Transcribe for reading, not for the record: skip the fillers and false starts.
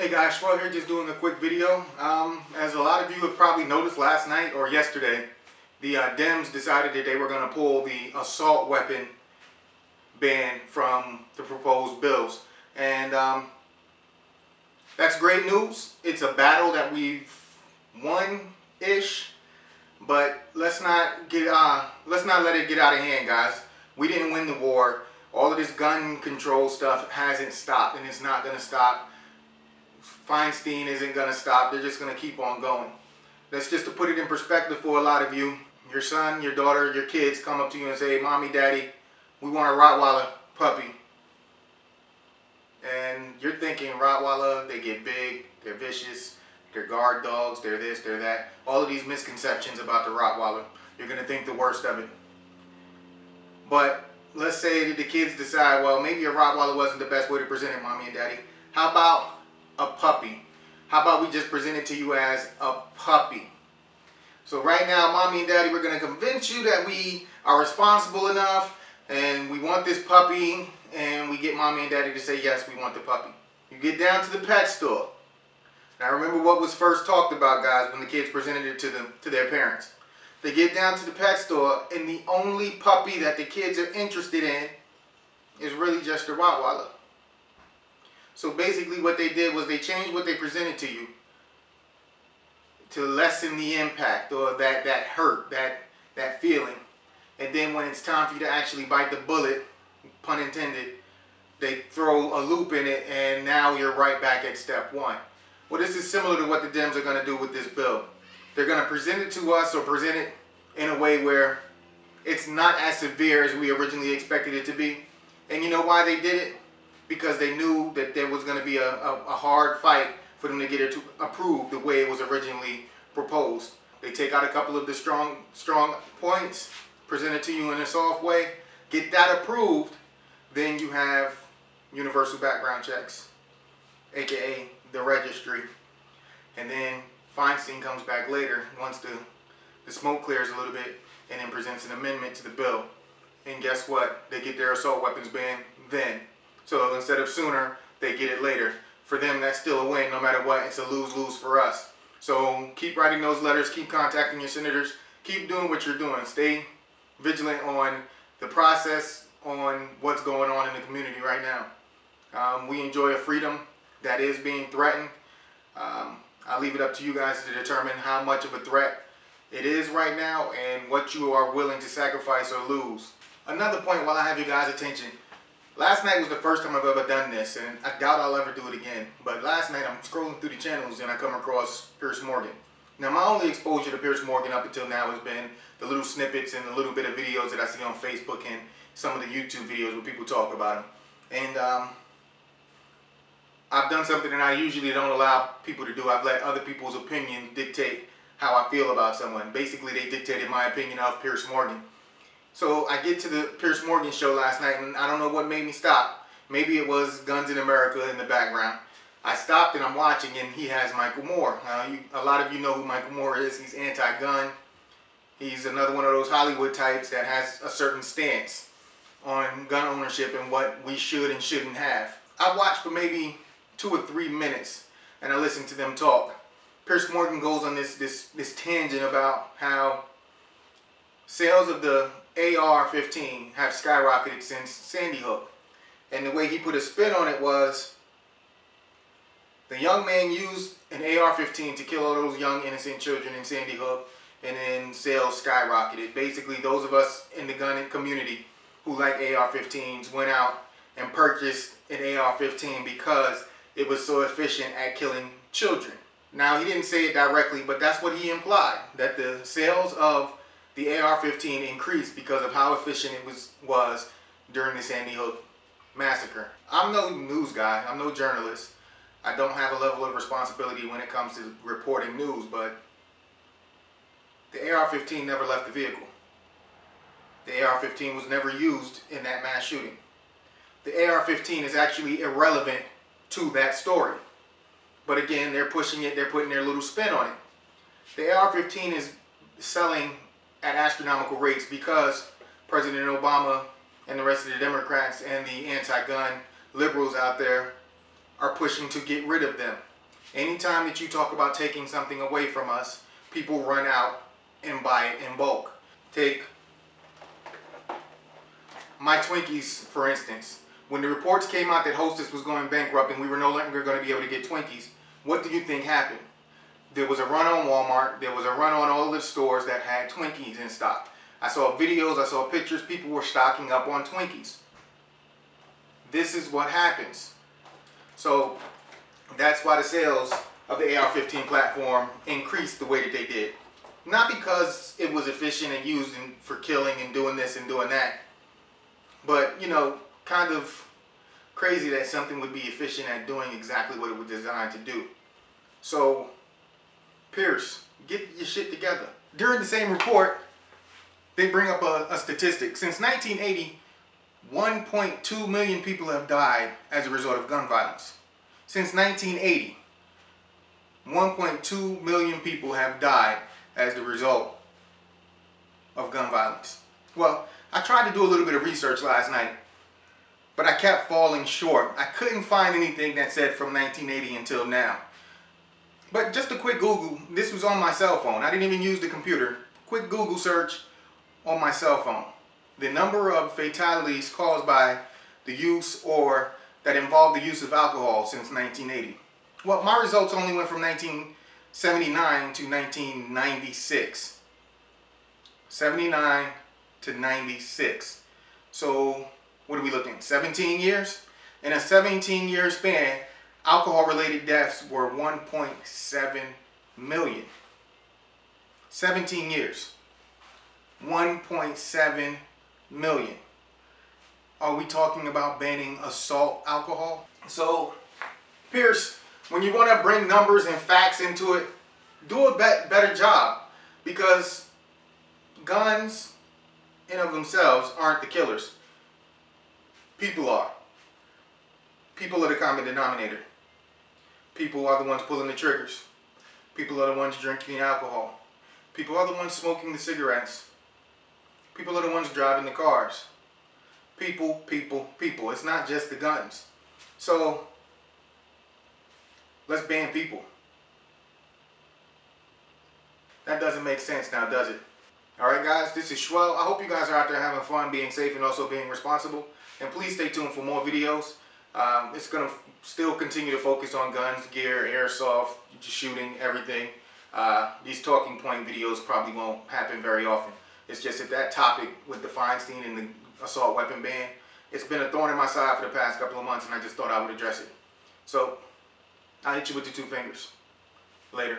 Hey guys, Schwell here, just doing a quick video. As a lot of you have probably noticed last night or yesterday, the Dems decided that they were going to pull the assault weapon ban from the proposed bills. And that's great news. It's a battle that we've won-ish, but let's not let it get out of hand, guys. We didn't win the war. All of this gun control stuff hasn't stopped, and it's not going to stop. Feinstein isn't going to stop. They're just going to keep on going. That's just to put it in perspective for a lot of you. Your son, your daughter, your kids come up to you and say, "Mommy, Daddy, we want a Rottweiler puppy." And you're thinking Rottweiler, they get big, they're vicious, they're guard dogs, they're this, they're that. All of these misconceptions about the Rottweiler. You're going to think the worst of it. But let's say that the kids decide, well, maybe a Rottweiler wasn't the best way to present it, Mommy and Daddy. How about a puppy? How about we just present it to you as a puppy? So right now, Mommy and Daddy, we're going to convince you that we are responsible enough and we want this puppy, and we get Mommy and Daddy to say, yes, we want the puppy. You get down to the pet store. Now remember what was first talked about, guys, when the kids presented it to their parents. They get down to the pet store, and the only puppy that the kids are interested in is really just a Rottweiler. So basically what they did was they changed what they presented to you to lessen the impact or that hurt, that feeling. And then when it's time for you to actually bite the bullet, pun intended, they throw a loop in it, and now you're right back at step one. Well, this is similar to what the Dems are going to do with this bill. They're going to present it to us, or present it in a way where it's not as severe as we originally expected it to be. And you know why they did it? Because they knew that there was going to be a hard fight for them to get it approved the way it was originally proposed. They take out a couple of the strong points, present it to you in a soft way, get that approved, then you have universal background checks, aka the registry. And then Feinstein comes back later once the smoke clears a little bit, and then presents an amendment to the bill. And guess what? They get their assault weapons ban then. So instead of sooner, they get it later. For them, that's still a win no matter what. It's a lose-lose for us. So keep writing those letters, keep contacting your senators, keep doing what you're doing. Stay vigilant on the process, on what's going on in the community right now. We enjoy a freedom that is being threatened. I'll leave it up to you guys to determine how much of a threat it is right now and what you are willing to sacrifice or lose. Another point while I have you guys' attention. Last night was the first time I've ever done this, and I doubt I'll ever do it again. But last night I'm scrolling through the channels and I come across Piers Morgan. Now my only exposure to Piers Morgan up until now has been the little snippets and the little bit of videos that I see on Facebook and some of the YouTube videos where people talk about him. And I've done something that I usually don't allow people to do. I've let other people's opinion dictate how I feel about someone. Basically, they dictated my opinion of Piers Morgan. So I get to the Piers Morgan show last night, and I don't know what made me stop. Maybe it was Guns in America in the background. I stopped and I'm watching, and he has Michael Moore. A lot of you know who Michael Moore is. He's anti-gun. He's another one of those Hollywood types that has a certain stance on gun ownership and what we should and shouldn't have. I watched for maybe 2 or 3 minutes, and I listened to them talk. Piers Morgan goes on this tangent about how sales of the AR-15 have skyrocketed since Sandy Hook. And the way he put a spin on it was, the young man used an AR-15 to kill all those young innocent children in Sandy Hook, and then sales skyrocketed. Basically, those of us in the gun community who like AR-15s went out and purchased an AR-15 because it was so efficient at killing children. Now, he didn't say it directly, but that's what he implied, that the sales of the AR-15 increased because of how efficient it was during the Sandy Hook massacre. I'm no news guy. I'm no journalist. I don't have a level of responsibility when it comes to reporting news, but the AR-15 never left the vehicle. The AR-15 was never used in that mass shooting. The AR-15 is actually irrelevant to that story. But again, they're pushing it, they're putting their little spin on it. The AR-15 is selling at astronomical rates because President Obama and the rest of the Democrats and the anti-gun liberals out there are pushing to get rid of them. Anytime that you talk about taking something away from us, people run out and buy it in bulk. Take my Twinkies, for instance. When the reports came out that Hostess was going bankrupt and we were no longer going to be able to get Twinkies, what do you think happened? There was a run on Walmart. There was a run on all of the stores that had Twinkies in stock. I saw videos, I saw pictures. People were stocking up on Twinkies. This is what happens. So that's why the sales of the AR-15 platform increased the way that they did. Not because it was efficient and used for killing and doing this and doing that, but, you know, kind of crazy that something would be efficient at doing exactly what it was designed to do. So, Pierce, get your shit together. During the same report, they bring up a statistic. Since 1980, 1.2 million people have died as a result of gun violence. Since 1980, 1.2 million people have died as the result of gun violence. Well, I tried to do a little bit of research last night, but I kept falling short. I couldn't find anything that said from 1980 until now. But just a quick Google, this was on my cell phone. I didn't even use the computer. Quick Google search on my cell phone. The number of fatalities caused by the use or that involved the use of alcohol since 1980. Well, my results only went from 1979 to 1996. 79 to 96. So, what are we looking at? 17 years? In a 17-year span, alcohol-related deaths were 1.7 million. 17 years. 1.7 million. Are we talking about banning assault alcohol? So, Pierce, when you want to bring numbers and facts into it, do a better job. Because guns in of themselves aren't the killers. People are. People are the common denominator. People are the ones pulling the triggers. People are the ones drinking the alcohol. People are the ones smoking the cigarettes. People are the ones driving the cars. People, people, people. It's not just the guns. So, let's ban people. That doesn't make sense now, does it? Alright guys, this is Schwell. I hope you guys are out there having fun, being safe, and also being responsible. And please stay tuned for more videos. It's going to still continue to focus on guns, gear, airsoft, shooting, everything. These talking point videos probably won't happen very often. It's just that topic with the Feinstein and the assault weapon ban, it's been a thorn in my side for the past couple of months, and I just thought I would address it. So, I'll hit you with the two fingers. Later.